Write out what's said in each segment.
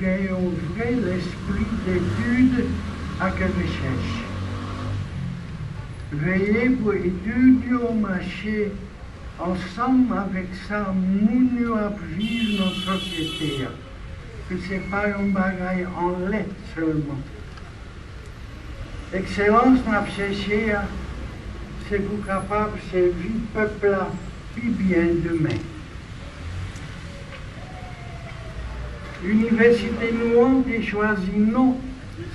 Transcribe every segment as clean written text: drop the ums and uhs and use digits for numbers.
gagnons vrai l'esprit d'étude à que recherche. Veillez pour étudier au marché ensemble avec ça, nous à vivre notre société. Que ce n'est pas un bagage en lettres seulement. L'excellence n'a cherché, c'est pour capable de servir le peuple là, plus bien demain. L'université Nouan a choisi non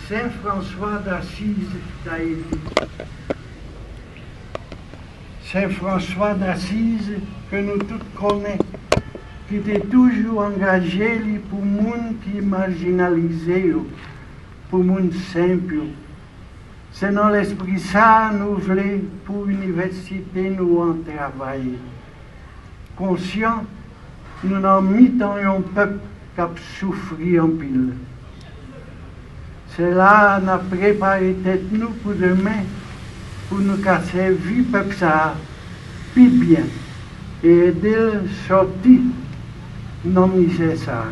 Saint-François d'Assise d'Haïti. Saint-François d'Assise, que nous tous connaissons, qui était toujours engagé pour les gens qui sont marginalisés, pour les gens simples. C'est dans l'esprit ça nous voulons pour l'université nous en travailler. Conscient, nous n'en mettons un peuple qui a souffert en pile. C'est là qu'on a préparé tête nous pour demain, pour nous casser vie peuple ça, plus bien, et aider à sortir dans la misère ça.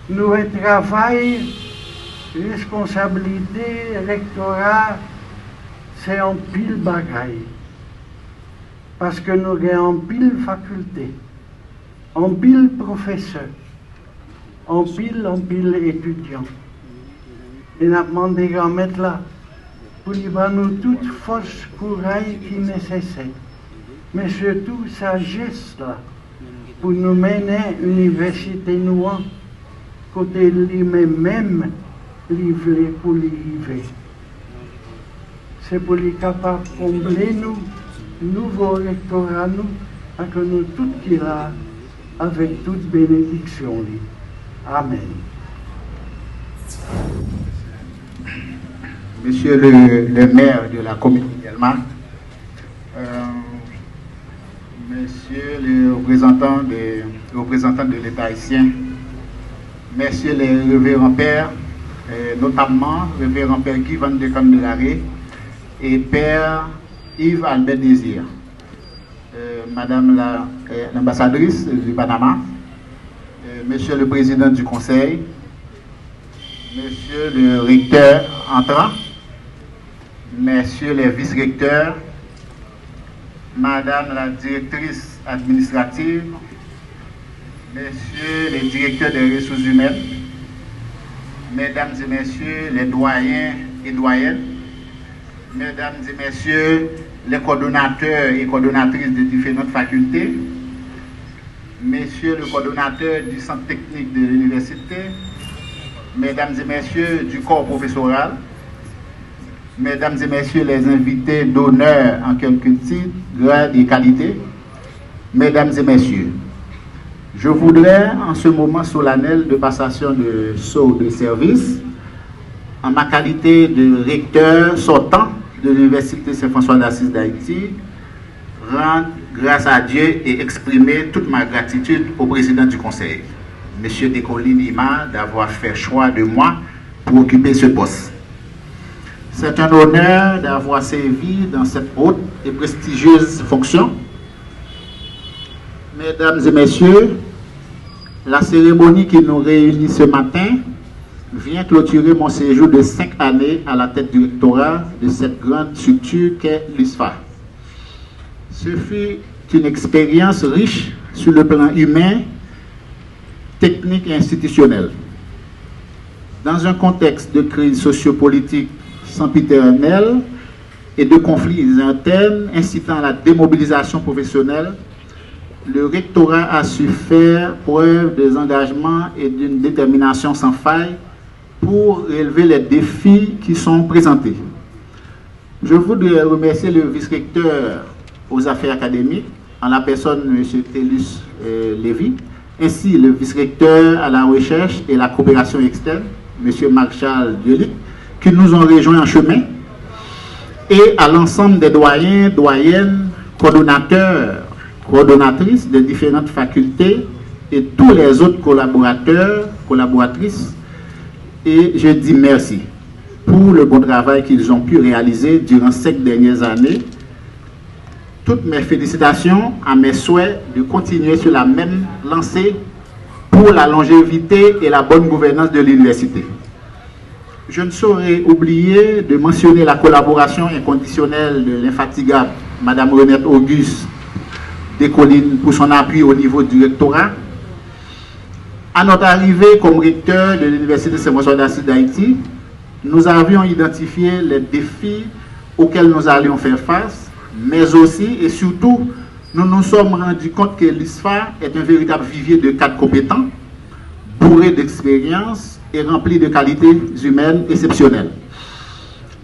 Nous travaillons. Responsabilité rectorale, c'est un pile bagaille. Parce que nous avons un pile faculté, un pile professeur, un pile étudiant. Et nous avons demandé à mettre là pour nous toute force, courage qui est nécessaire. Mais surtout sagesse là, pour nous mener à l'université Nouan, côté lui-même. Livré pour livrer. C'est pour les capables de combler nous, nouveau rectorat nous, et que nous tous qui là, avec toute bénédiction. Amen. Monsieur le maire de la commune de Delmark, Monsieur le représentant de l'État haïtien, Messieurs les révérends pères, notamment révérend Père Guy Van de Candelare et Père Yves Albert Désir, Madame l'ambassadrice du Panama, Monsieur le président du conseil, Monsieur le recteur entrant, Messieurs les vice-recteurs, Madame la directrice administrative, Messieurs les directeurs des ressources humaines, Mesdames et Messieurs les doyens et doyennes, Mesdames et Messieurs les coordonnateurs et coordonnatrices de différentes facultés, Messieurs le coordonnateur du centre technique de l'université, Mesdames et Messieurs du corps professoral, Mesdames et Messieurs les invités d'honneur en quelque titre, grade et qualité, Mesdames et Messieurs, je voudrais, en ce moment solennel de passation de sceau de service, en ma qualité de recteur sortant de l'Université Saint-François d'Assise d'Haïti, rendre grâce à Dieu et exprimer toute ma gratitude au président du conseil, M. Décolline Lima, d'avoir fait choix de moi pour occuper ce poste. C'est un honneur d'avoir servi dans cette haute et prestigieuse fonction. Mesdames et Messieurs, la cérémonie qui nous réunit ce matin vient clôturer mon séjour de 5 années à la tête du rectorat de cette grande structure qu'est l'USFA. Ce fut une expérience riche sur le plan humain, technique et institutionnel. Dans un contexte de crise sociopolitique sempiternelle et de conflits internes incitant à la démobilisation professionnelle, le rectorat a su faire preuve des engagements et d'une détermination sans faille pour relever les défis qui sont présentés. Je voudrais remercier le vice-recteur aux affaires académiques, en la personne de M. Télus Lévy, ainsi le vice-recteur à la recherche et la coopération externe, M. Marshall Diolic, qui nous ont rejoints en chemin, et à l'ensemble des doyens, doyennes, coordonnateurs, coordonnatrices des différentes facultés et tous les autres collaborateurs, collaboratrices. Et je dis merci pour le bon travail qu'ils ont pu réaliser durant ces dernières années. Toutes mes félicitations à mes souhaits de continuer sur la même lancée pour la longévité et la bonne gouvernance de l'université. Je ne saurais oublier de mentionner la collaboration inconditionnelle de l'infatigable Mme Renette Auguste Descollines pour son appui au niveau du rectorat. À notre arrivée comme recteur de l'Université Saint-François d'Assise d'Haïti, nous avions identifié les défis auxquels nous allions faire face, mais aussi et surtout, nous nous sommes rendus compte que l'ISFA est un véritable vivier de cadres compétents, bourré d'expérience et rempli de qualités humaines exceptionnelles.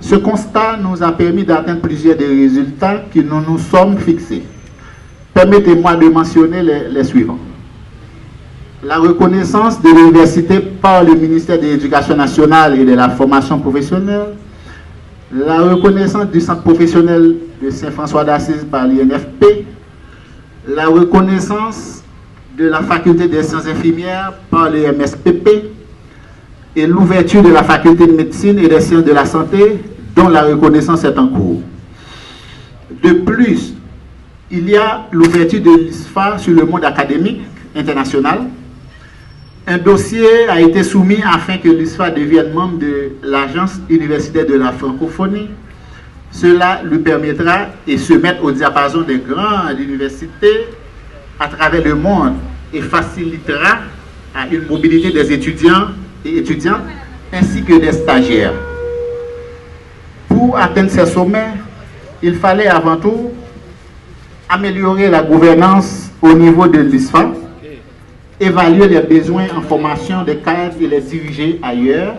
Ce constat nous a permis d'atteindre plusieurs des résultats que nous nous sommes fixés. Permettez-moi de mentionner les suivants. La reconnaissance de l'université par le ministère de l'Éducation nationale et de la formation professionnelle, la reconnaissance du centre professionnel de Saint-François d'Assise par l'INFP, la reconnaissance de la faculté des sciences infirmières par le MSPP et l'ouverture de la faculté de médecine et des sciences de la santé dont la reconnaissance est en cours. De plus, il y a l'ouverture de l'ISFA sur le monde académique international. Un dossier a été soumis afin que l'ISFA devienne membre de l'Agence universitaire de la francophonie. Cela lui permettra de se mettre au diapason des grandes universités à travers le monde et facilitera une mobilité des étudiants et étudiantes ainsi que des stagiaires. Pour atteindre ces sommets, il fallait avant tout améliorer la gouvernance au niveau de l'ISFA, évaluer les besoins en formation des cadres et les diriger ailleurs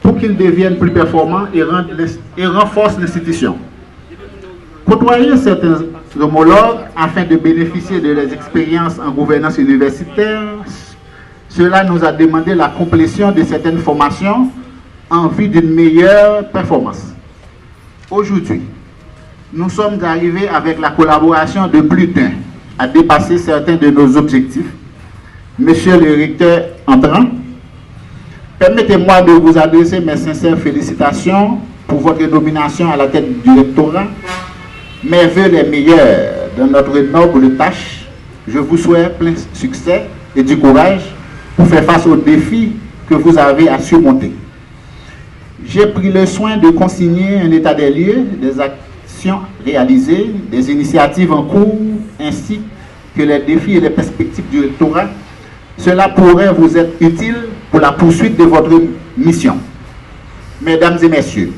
pour qu'ils deviennent plus performants et renforcent l'institution. Côtoyer certains homologues afin de bénéficier de leurs expériences en gouvernance universitaire, cela nous a demandé la complétion de certaines formations en vue d'une meilleure performance. Aujourd'hui, nous sommes arrivés avec la collaboration de plus d'un à dépasser certains de nos objectifs. Monsieur le recteur entrant, permettez-moi de vous adresser mes sincères félicitations pour votre nomination à la tête du rectorat. Mes vœux les meilleurs dans notre noble tâche. Je vous souhaite plein succès et du courage pour faire face aux défis que vous avez à surmonter. J'ai pris le soin de consigner un état des lieux, des actions réalisées, des initiatives en cours, ainsi que les défis et les perspectives du rectorat. Cela pourrait vous être utile pour la poursuite de votre mission. Mesdames et messieurs,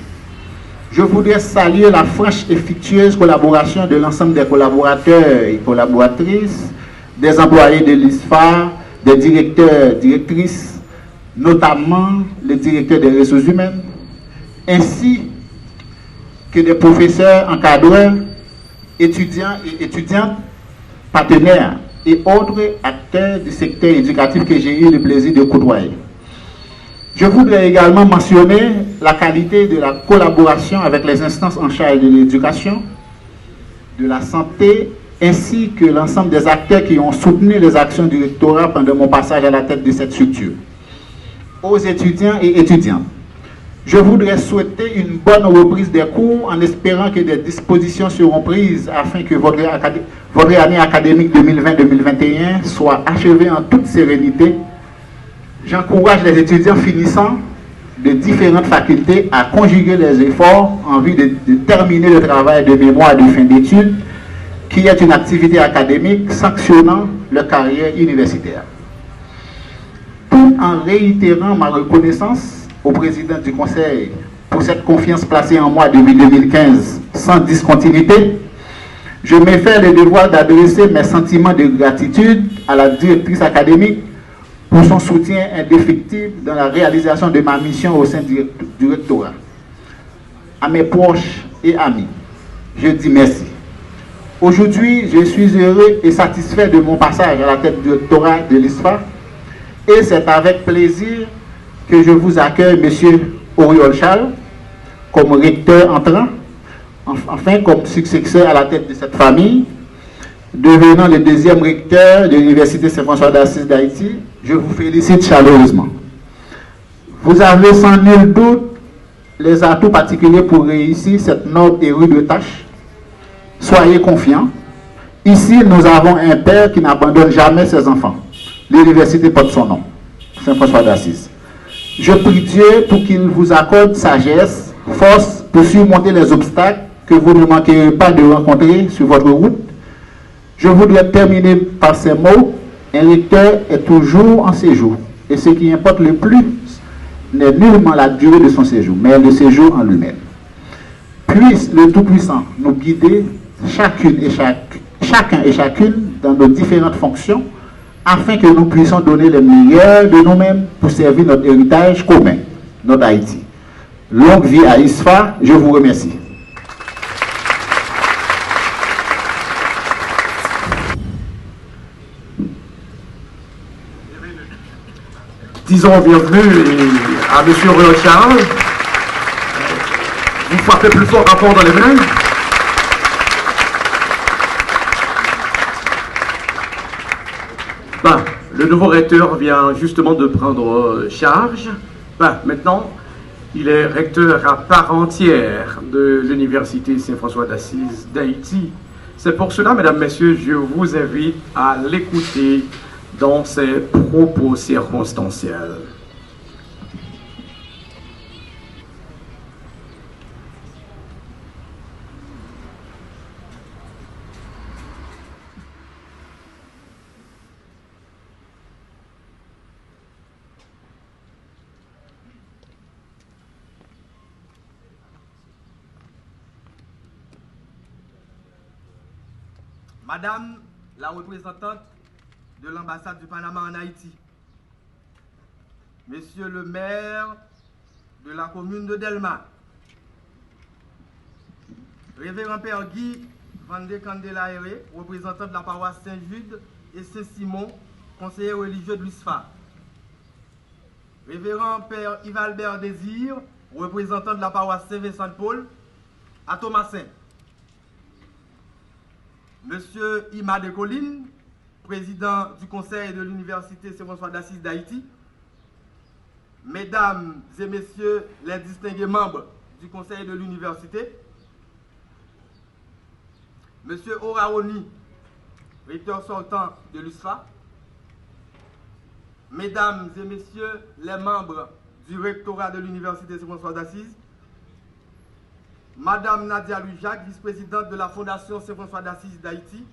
je voudrais saluer la franche et fructueuse collaboration de l'ensemble des collaborateurs et collaboratrices, des employés de l'ISFA, des directeurs, directrices, notamment les directeurs des ressources humaines, ainsi que des professeurs, encadreurs, étudiants et étudiantes, partenaires et autres acteurs du secteur éducatif que j'ai eu le plaisir de côtoyer. Je voudrais également mentionner la qualité de la collaboration avec les instances en charge de l'éducation, de la santé, ainsi que l'ensemble des acteurs qui ont soutenu les actions du rectorat pendant mon passage à la tête de cette structure. Aux étudiants et étudiantes, je voudrais souhaiter une bonne reprise des cours en espérant que des dispositions seront prises afin que votre année académique 2020-2021 soit achevée en toute sérénité. J'encourage les étudiants finissant de différentes facultés à conjuguer les efforts en vue de terminer le travail de mémoire de fin d'études, qui est une activité académique sanctionnant leur carrière universitaire. Tout en réitérant ma reconnaissance au président du Conseil pour cette confiance placée en moi depuis 2015 sans discontinuité, je me fais le devoir d'adresser mes sentiments de gratitude à la directrice académique pour son soutien indéfectible dans la réalisation de ma mission au sein du rectorat. À mes proches et amis, je dis merci. Aujourd'hui, je suis heureux et satisfait de mon passage à la tête du rectorat de l'ISFA et c'est avec plaisir que je vous accueille, M. Auriol Charles, comme recteur entrant, enfin comme successeur à la tête de cette famille, devenant le deuxième recteur de l'Université Saint-François d'Assise d'Haïti. Je vous félicite chaleureusement. Vous avez sans nul doute les atouts particuliers pour réussir cette noble et rude tâche. Soyez confiants. Ici, nous avons un père qui n'abandonne jamais ses enfants. l'université porte son nom, Saint-François d'Assise. Je prie Dieu pour qu'il vous accorde sagesse, force pour surmonter les obstacles que vous ne manquerez pas de rencontrer sur votre route. Je voudrais terminer par ces mots. Un recteur est toujours en séjour. Et ce qui importe le plus n'est nullement la durée de son séjour, mais le séjour en lui-même. Puisse le Tout-Puissant nous guider chacun et chacune dans nos différentes fonctions, afin que nous puissions donner le meilleur de nous-mêmes pour servir notre héritage commun, notre Haïti. Longue vie à ISFA, je vous remercie. Disons bienvenue à M. Renaud Charles. Vous frappez plus fort rapport dans les mains. Le nouveau recteur vient justement de prendre charge. Maintenant, il est recteur à part entière de l'Université Saint-François d'Assise d'Haïti. C'est pour cela, mesdames, messieurs, je vous invite à l'écouter dans ses propos circonstanciels. Madame la représentante de l'ambassade du Panama en Haïti, Monsieur le maire de la commune de Delma, Révérend Père Guy Van de Candelaire, représentant de la paroisse Saint-Jude et Saint-Simon, conseiller religieux de l'USFA, Révérend Père Yves-Albert Désir, représentant de la paroisse Saint-Vincent-de-Paul à Thomasin, Monsieur Ima de Colline, président du conseil de l'Université Saint-François d'Assise d'Haïti, Mesdames et Messieurs les distingués membres du conseil de l'université, Monsieur Oraoni, recteur sortant de l'USFA, Mesdames et Messieurs les membres du rectorat de l'Université Saint-François d'Assise, Madame Nadia Louis-Jacques, vice-présidente de la Fondation Saint-François d'Assise d'Haïti,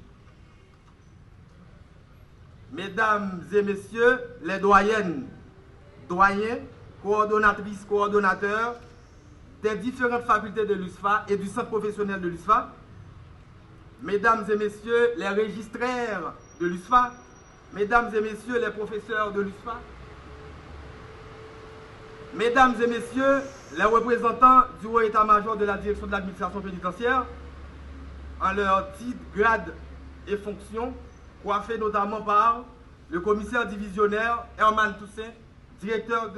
Mesdames et Messieurs les doyennes, doyens, coordonnatrices, coordonnateurs des différentes facultés de l'USFA et du centre professionnel de l'USFA, Mesdames et Messieurs les registraires de l'USFA, Mesdames et Messieurs les professeurs de l'USFA, Mesdames et Messieurs les représentants du haut état-major de la direction de l'administration pénitentiaire, en leur titre, grade et fonction, coiffés notamment par le commissaire divisionnaire Herman Toussaint, directeur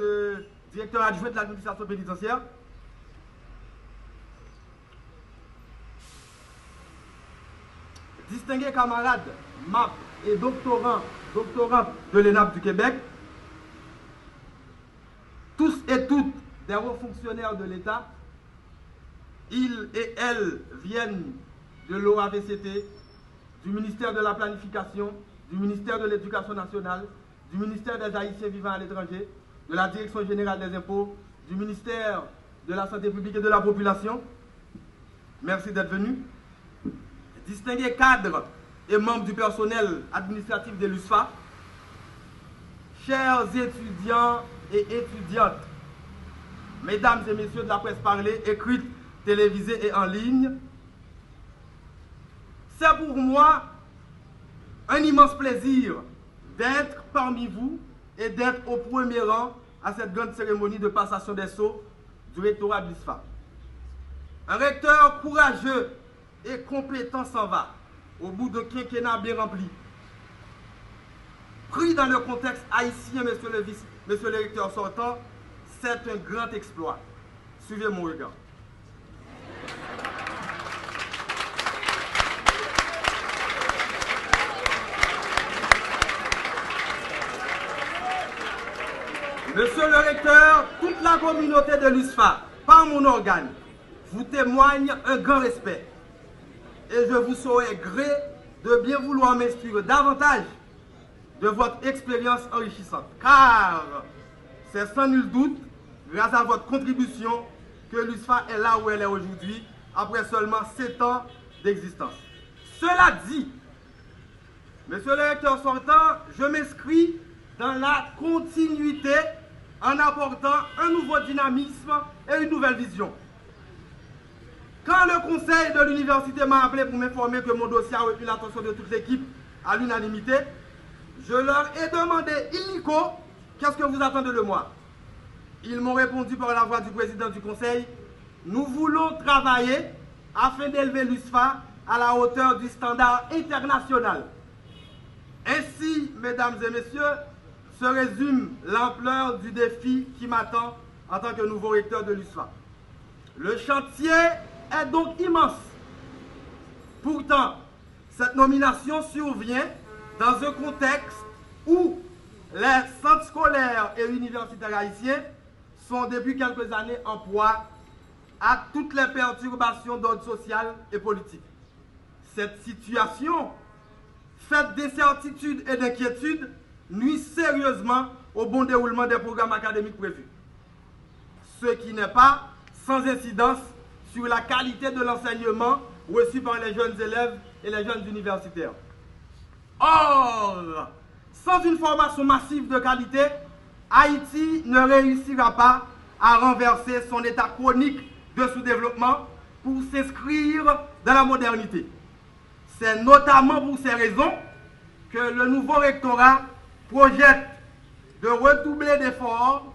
adjoint de l'administration pénitentiaire, distingués camarades, MAP et doctorants de l'ENAP du Québec, tous et toutes des hauts fonctionnaires de l'État, ils et elles viennent de l'OAVCT, du ministère de la Planification, du ministère de l'Éducation nationale, du ministère des Haïtiens vivant à l'étranger, de la Direction générale des impôts, du ministère de la Santé publique et de la population. Merci d'être venus. Distingués cadres et membres du personnel administratif de l'USFA, chers étudiants et étudiantes, mesdames et messieurs de la presse parlée, écrite, télévisée et en ligne, c'est pour moi un immense plaisir d'être parmi vous et d'être au premier rang à cette grande cérémonie de passation des sceaux du rectorat de l'USFA. Un recteur courageux et compétent s'en va au bout d'un quinquennat bien rempli. Pris dans le contexte haïtien, monsieur le recteur sortant, c'est un grand exploit. Suivez mon regard. Monsieur le recteur, toute la communauté de l'USFA, par mon organe, vous témoigne un grand respect. Et je vous saurai gré de bien vouloir m'instruire davantage de votre expérience enrichissante. Car c'est sans nul doute grâce à votre contribution que l'USFA est là où elle est aujourd'hui, après seulement 7 ans d'existence. Cela dit, Monsieur le recteur sortant, je m'inscris dans la continuité en apportant un nouveau dynamisme et une nouvelle vision. Quand le conseil de l'université m'a appelé pour m'informer que mon dossier a retenu l'attention de toute l'équipe à l'unanimité, je leur ai demandé illico, qu'est-ce que vous attendez de moi? Ils m'ont répondu par la voix du président du conseil, nous voulons travailler afin d'élever l'USFA à la hauteur du standard international. Ainsi, mesdames et messieurs, se résume l'ampleur du défi qui m'attend en tant que nouveau recteur de l'USFA. Le chantier est donc immense. Pourtant, cette nomination survient dans un contexte où les centres scolaires et universitaires haïtiens sont depuis quelques années en proie à toutes les perturbations d'ordre social et politique. Cette situation, faite d'incertitudes et d'inquiétudes, nuit sérieusement au bon déroulement des programmes académiques prévus. Ce qui n'est pas sans incidence sur la qualité de l'enseignement reçu par les jeunes élèves et les jeunes universitaires. Or, sans une formation massive de qualité, Haïti ne réussira pas à renverser son état chronique de sous-développement pour s'inscrire dans la modernité. C'est notamment pour ces raisons que le nouveau rectorat projette de redoubler d'efforts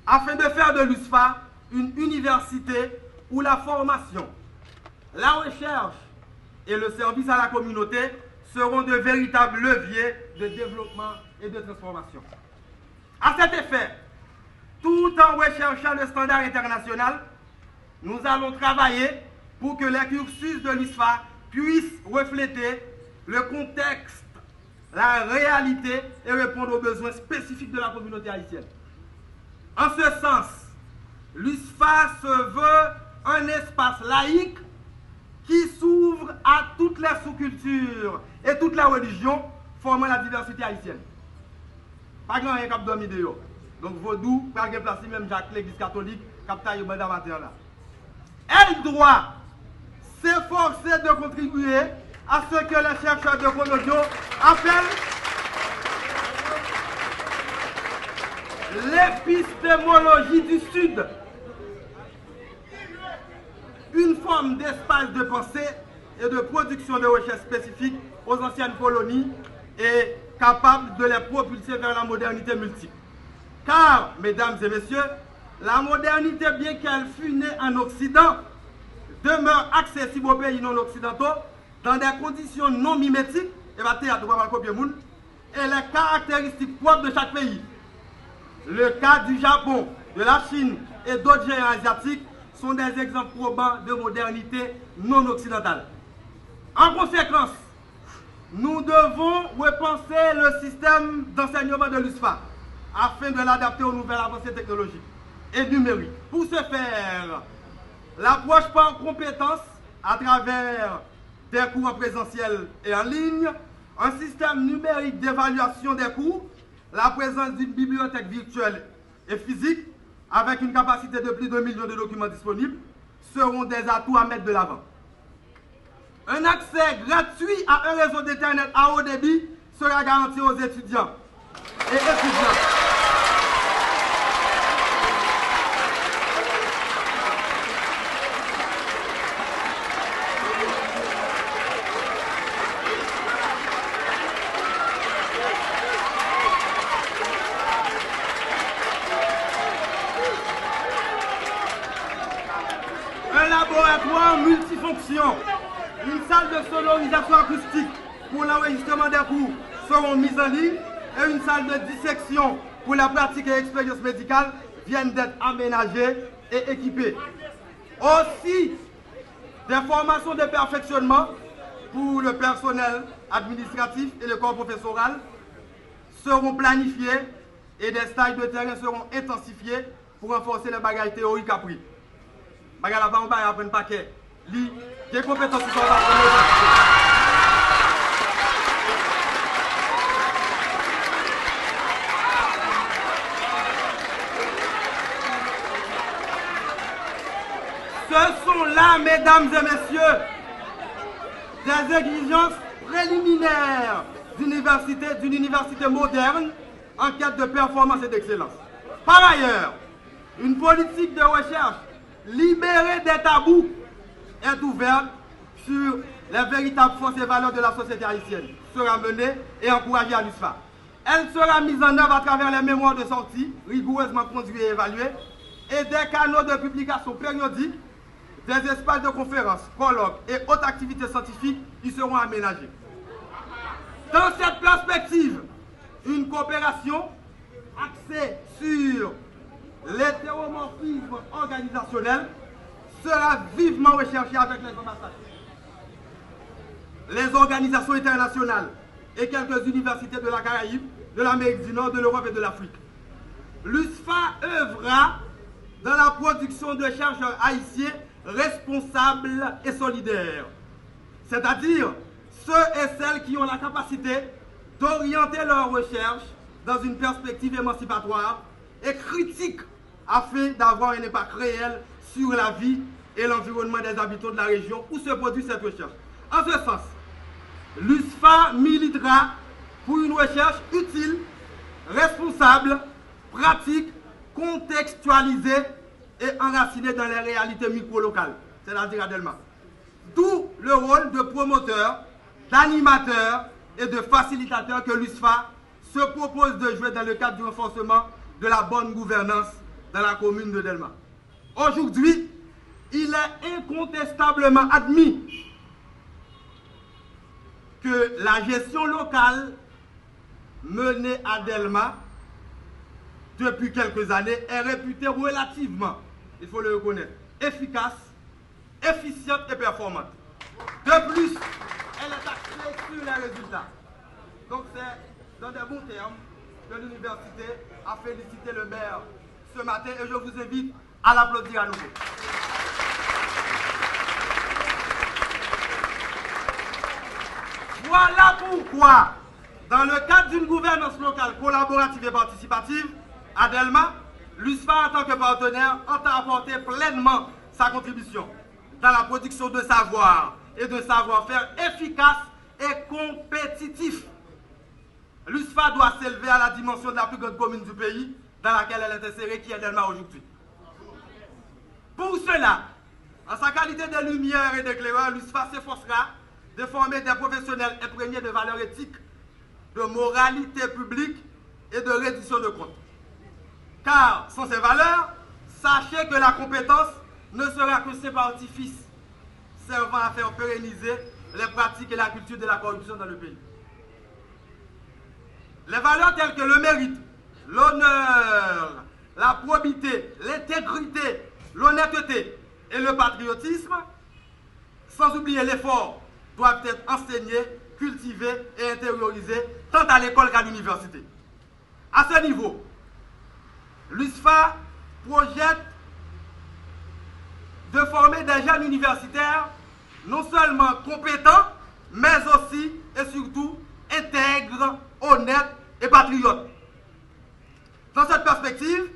afin de faire de l'USFA une université où la formation, la recherche et le service à la communauté seront de véritables leviers de développement et de transformation. À cet effet, tout en recherchant le standard international, nous allons travailler pour que les cursus de l'USFA puissent refléter le contexte, la réalité et répondre aux besoins spécifiques de la communauté haïtienne. En ce sens, l'USFA se veut un espace laïque qui s'ouvre à toutes les sous-cultures et toutes les religions formant la diversité haïtienne. Pas grand rien qui a dormi de yo. Donc vaudou, pas de place même Jacques l'église catholique, qui a eu madame là. Elle doit s'efforcer de contribuer à ce que les chercheurs de coloniaux appellent l'épistémologie du Sud, une forme d'espace de pensée et de production de recherche spécifique aux anciennes colonies et capable de les propulser vers la modernité multiple. Car, mesdames et messieurs, la modernité, bien qu'elle fût née en Occident, demeure accessible aux pays non occidentaux dans des conditions non mimétiques et les caractéristiques propres de chaque pays. Le cas du Japon, de la Chine et d'autres géants asiatiques sont des exemples probants de modernité non occidentale. En conséquence, nous devons repenser le système d'enseignement de l'USFA afin de l'adapter aux nouvelles avancées technologiques et numériques. Pour ce faire, l'approche par compétences à travers des cours en présentiel et en ligne, un système numérique d'évaluation des cours, la présence d'une bibliothèque virtuelle et physique avec une capacité de plus de 1 million de documents disponibles seront des atouts à mettre de l'avant. Un accès gratuit à un réseau d'Internet à haut débit sera garanti aux étudiants et étudiantes. Un laboratoire multifonction, une salle de sonorisation acoustique pour l'enregistrement des cours seront mises en ligne et une salle de dissection pour la pratique et expérience médicale viennent d'être aménagées et équipées. Aussi, des formations de perfectionnement pour le personnel administratif et le corps professoral seront planifiées et des stages de terrain seront intensifiés pour renforcer les bagages théoriques appris. Bagay la ba on ba apprendre un paquet. Li, des compétences qui sont là. Ce sont là, mesdames et messieurs, des exigences préliminaires d'une université moderne en quête de performance et d'excellence. Par ailleurs, une politique de recherche libérée des tabous est ouverte sur les véritables forces et valeurs de la société haïtienne, sera menée et encouragée à l'USFA. Elle sera mise en œuvre à travers les mémoires de sortie, rigoureusement conduits et évalués, et des canaux de publication périodiques, des espaces de conférences, colloques et autres activités scientifiques qui seront aménagés. Dans cette perspective, une coopération axée sur l'hétéromorphisme organisationnel sera vivement recherchée avec les ambassades, les organisations internationales et quelques universités de la Caraïbe, de l'Amérique du Nord, de l'Europe et de l'Afrique. L'USFA œuvrera dans la production de chercheurs haïtiens responsables et solidaires, c'est-à-dire ceux et celles qui ont la capacité d'orienter leurs recherches dans une perspective émancipatoire et critique afin d'avoir un impact réel sur la vie et l'environnement des habitants de la région où se produit cette recherche. En ce sens, l'USFA militera pour une recherche utile, responsable, pratique, contextualisée et enracinée dans les réalités micro-locales, c'est-à-dire à Delma. D'où le rôle de promoteur, d'animateur et de facilitateur que l'USFA se propose de jouer dans le cadre du renforcement de la bonne gouvernance dans la commune de Delma. Aujourd'hui, il est incontestablement admis que la gestion locale menée à Delma depuis quelques années est réputée relativement, il faut le reconnaître, efficace, efficiente et performante. De plus, elle est axée sur les résultats. Donc c'est dans des bons termes que l'université a félicité le maire ce matin et je vous invite à l'applaudir à nouveau. Voilà pourquoi, dans le cadre d'une gouvernance locale collaborative et participative, à Delma, l'USFA en tant que partenaire entend apporter pleinement sa contribution dans la production de savoir et de savoir-faire efficaces et compétitifs. L'USFA doit s'élever à la dimension de la plus grande commune du pays dans laquelle elle est insérée, qui est Delma aujourd'hui. Pour cela, en sa qualité de lumière et d'éclaireur, l'USFA s'efforcera de former des professionnels imprégnés de valeurs éthiques, de moralité publique et de reddition de comptes. Car sans ces valeurs, sachez que la compétence ne sera que simple artifice servant à faire pérenniser les pratiques et la culture de la corruption dans le pays. Les valeurs telles que le mérite, l'honneur, la probité, l'intégrité, l'honnêteté et le patriotisme, sans oublier l'effort, doivent être enseignés, cultivés et intériorisés tant à l'école qu'à l'université. À ce niveau, l'USFA projette de former des jeunes universitaires non seulement compétents, mais aussi et surtout intègres, honnêtes et patriotes. Dans cette perspective,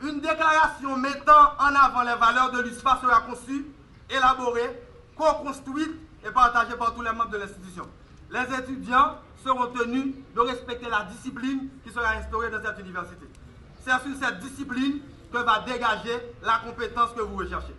une déclaration mettant en avant les valeurs de l'USFA sera conçue, élaborée, co-construite et partagée par tous les membres de l'institution. Les étudiants seront tenus de respecter la discipline qui sera instaurée dans cette université. C'est sur cette discipline que va dégager la compétence que vous recherchez.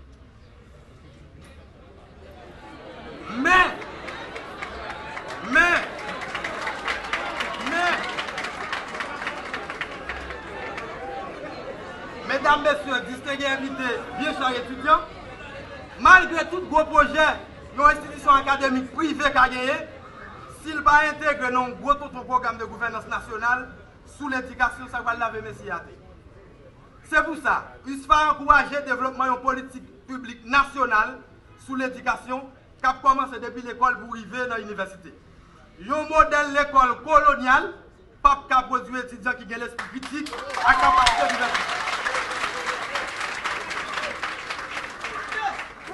Mesdames, messieurs, distingués invités, bien chers étudiants, malgré tout gros projet, nos institutions académiques privées qui ont gagné, s'il ne pas intégrer un gros programme de gouvernance nationale, sous l'indication, ça va laver Messie. C'est pour ça, l'USFA a encouragé le développement d'une politique publique nationale sous l'éducation qui a commencé depuis l'école pour arriver dans l'université. Un modèle l'école coloniale, pas qu'à produire étudiants qui ont l'esprit critique à capacité d'université.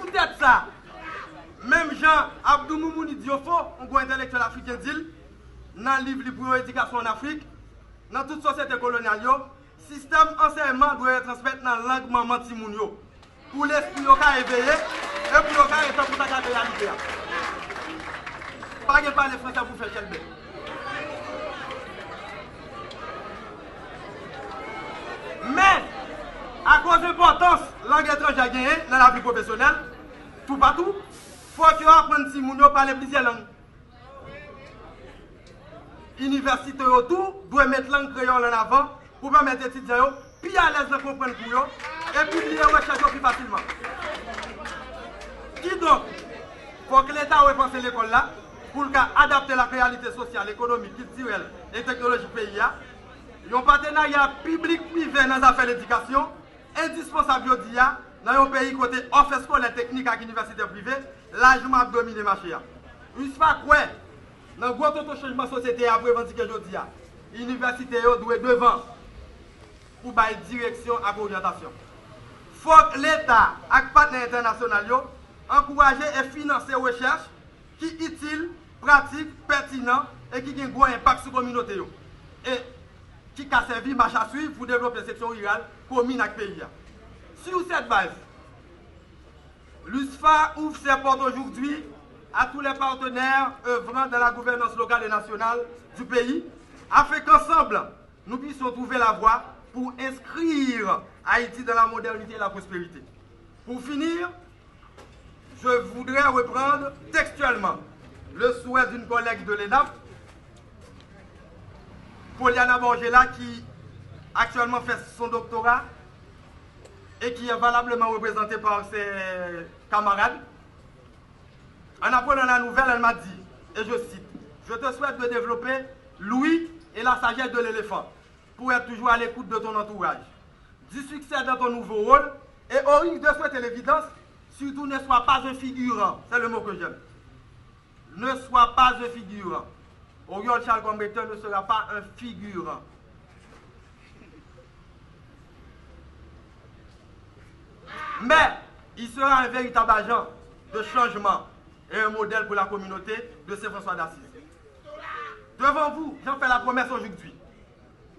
Peut-être ça, même Jean Abdou Moumouni Diofo, un grand intellectuel africain dit, dans le livre pour l'éducation en Afrique, dans toute société coloniale, le système enseignement doit être transmis dans la langue maman Timounio. pour l'esprit éveillé et pour le cas étant pour ta réalité. Pas de parler français pour faire quel bien. Mais, à cause de l'importance de la langue étrangère gagnée dans la vie professionnelle, tout partout, il faut que vous appreniez si vous parlez plusieurs langues. L'université autour doit mettre la langue créole en avant pour permettre aux étudiants plus à l'aise de comprendre pour eux et publier les recherches plus facilement. Qui donc, il faut que l'État repense l'école là pour adapter la réalité sociale, économique, culturelle et technologique du pays. Il y a un partenariat public-privé dans les affaires d'éducation, indispensable dans un pays côté offre scolaire technique avec l'université privée, largement dominé le marché. Il se fait quoi? Dans le gros changement de société après revendiquer aujourd'hui, l'université doit devant pour une direction et orientation. Il faut que l'État et les partenaires internationaux encouragent et financent les recherches qui sont utiles, pratiques, pertinentes et qui ont un impact sur la communauté. Et qui a servi marche à suivre pour développer la section rurale commune avec le pays. Sur cette base, l'USFA ouvre ses portes aujourd'hui à tous les partenaires œuvrant dans la gouvernance locale et nationale du pays, afin qu'ensemble, nous puissions trouver la voie pour inscrire Haïti dans la modernité et la prospérité. Pour finir, je voudrais reprendre textuellement le souhait d'une collègue de l'ENAP, Poliana Borgela, qui actuellement fait son doctorat et qui est valablement représentée par ses camarades. En apprenant la nouvelle, elle m'a dit, et je cite, « Je te souhaite de développer l'ouïe et la sagesse de l'éléphant pour être toujours à l'écoute de ton entourage. Du succès dans ton nouveau rôle et au risque de souhaiter l'évidence, surtout ne sois pas un figurant. » C'est le mot que j'aime. Ne sois pas un figurant. Oriol Charles Combeteur ne sera pas un figurant. Mais il sera un véritable agent de changement et un modèle pour la communauté de Saint-François d'Assise. Devant vous, j'en fais la promesse aujourd'hui.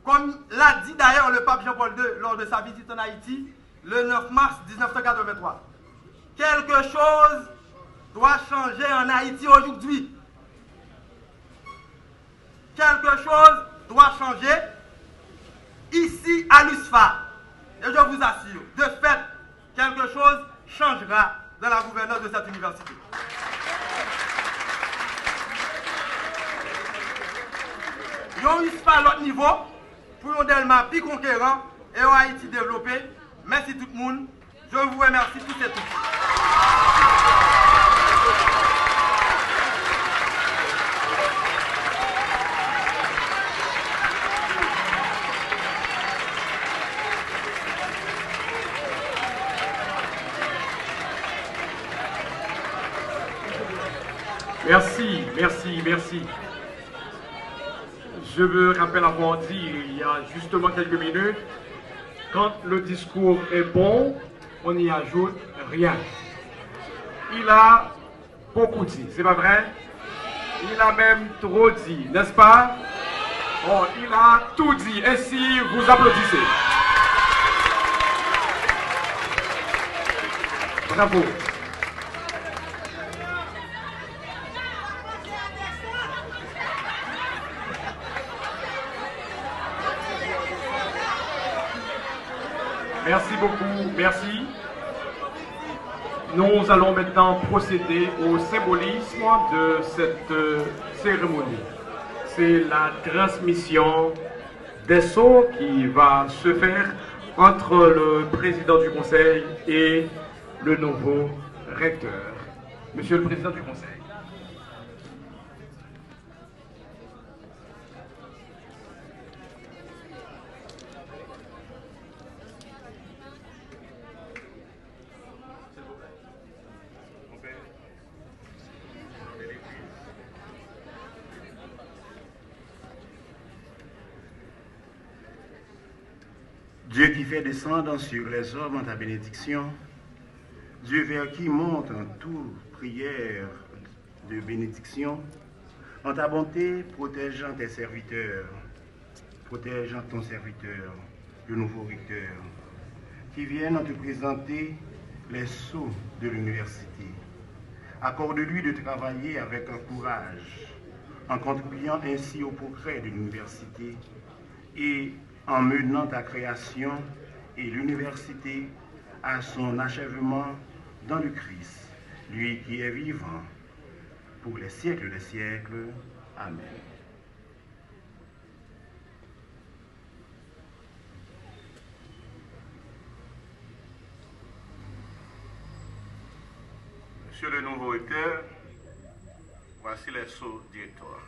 Comme l'a dit d'ailleurs le pape Jean-Paul II lors de sa visite en Haïti le 9 mars 1983. Quelque chose doit changer en Haïti aujourd'hui. Quelque chose doit changer ici à l'USFA. Et je vous assure, de fait, quelque chose changera dans la gouvernance de cette université. Yon USFA à l'autre niveau, pour un Delma plus conquérant et un Haïti développé. Merci tout le monde. Je vous remercie tous et toutes. Merci, merci, merci. Je veux rappeler avoir dit il y a justement quelques minutes, quand le discours est bon, on n'y ajoute rien. Il a beaucoup dit, c'est pas vrai? Il a même trop dit, n'est-ce pas? Oh, il a tout dit, ainsi vous applaudissez. Bravo. Merci beaucoup, merci. Nous allons maintenant procéder au symbolisme de cette cérémonie. C'est la transmission des sceaux qui va se faire entre le président du conseil et le nouveau recteur. Monsieur le président du conseil. Dieu qui fait descendre sur les hommes ta bénédiction, Dieu vers qui monte en toute prière de bénédiction, en ta bonté, protégeant tes serviteurs, protégeant ton serviteur, le nouveau recteur, qui viennent te présenter les sceaux de l'université. Accorde-lui de travailler avec un courage, en contribuant ainsi au progrès de l'université et en menant ta création et l'université à son achèvement dans le Christ, lui qui est vivant pour les siècles des siècles. Amen. Monsieur le nouveau recteur, voici les sceaux directoires.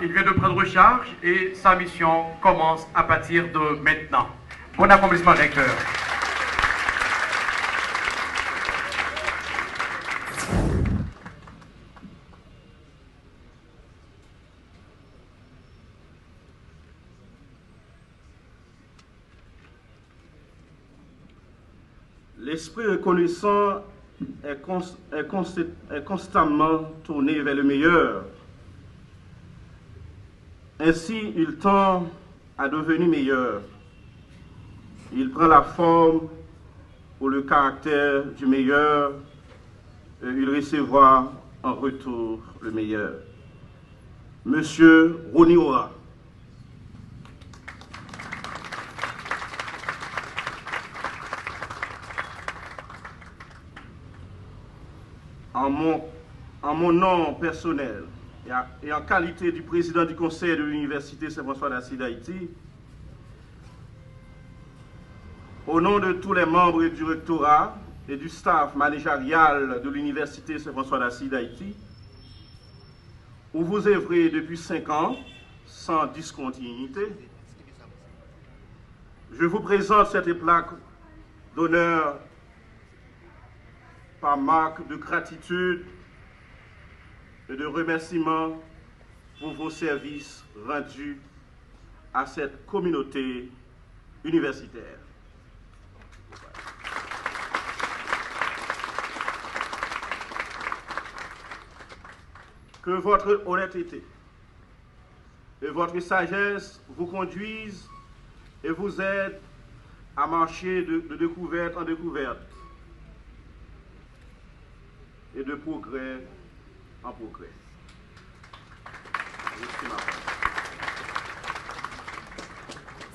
Il vient de prendre charge et sa mission commence à partir de maintenant. Bon accomplissement, recteur. L'esprit reconnaissant est constamment tourné vers le meilleur. Ainsi, il tend à devenir meilleur. Il prend la forme ou le caractère du meilleur et il recevra en retour le meilleur. Monsieur Roniora. En mon nom personnel et en qualité du président du conseil de l'Université Saint-François d'Assise d'Haïti, au nom de tous les membres du rectorat et du staff managérial de l'Université Saint-François d'Assise d'Haïti, où vous œuvrez depuis 5 ans sans discontinuité, je vous présente cette plaque d'honneur par marque de gratitude et de remerciement pour vos services rendus à cette communauté universitaire. Que votre honnêteté et votre sagesse vous conduisent et vous aident à marcher de découverte en découverte et de progrès en progrès.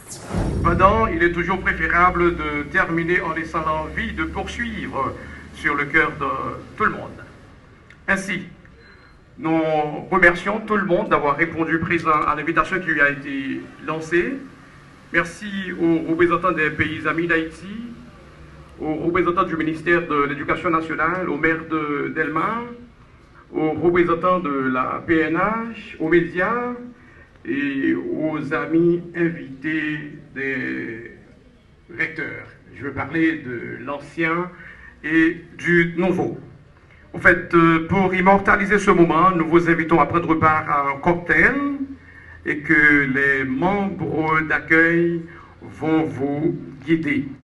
Cependant, il est toujours préférable de terminer en laissant l'envie de poursuivre sur le cœur de tout le monde. Ainsi, nous remercions tout le monde d'avoir répondu présent à l'invitation qui lui a été lancée. Merci aux représentants des pays amis d'Haïti, aux représentants du ministère de l'Éducation nationale, au maire de Delmar, aux représentants de la PNH, aux médias et aux amis invités des recteurs. Je veux parler de l'ancien et du nouveau. En fait, pour immortaliser ce moment, nous vous invitons à prendre part à un cocktail et que les membres d'accueil vont vous guider.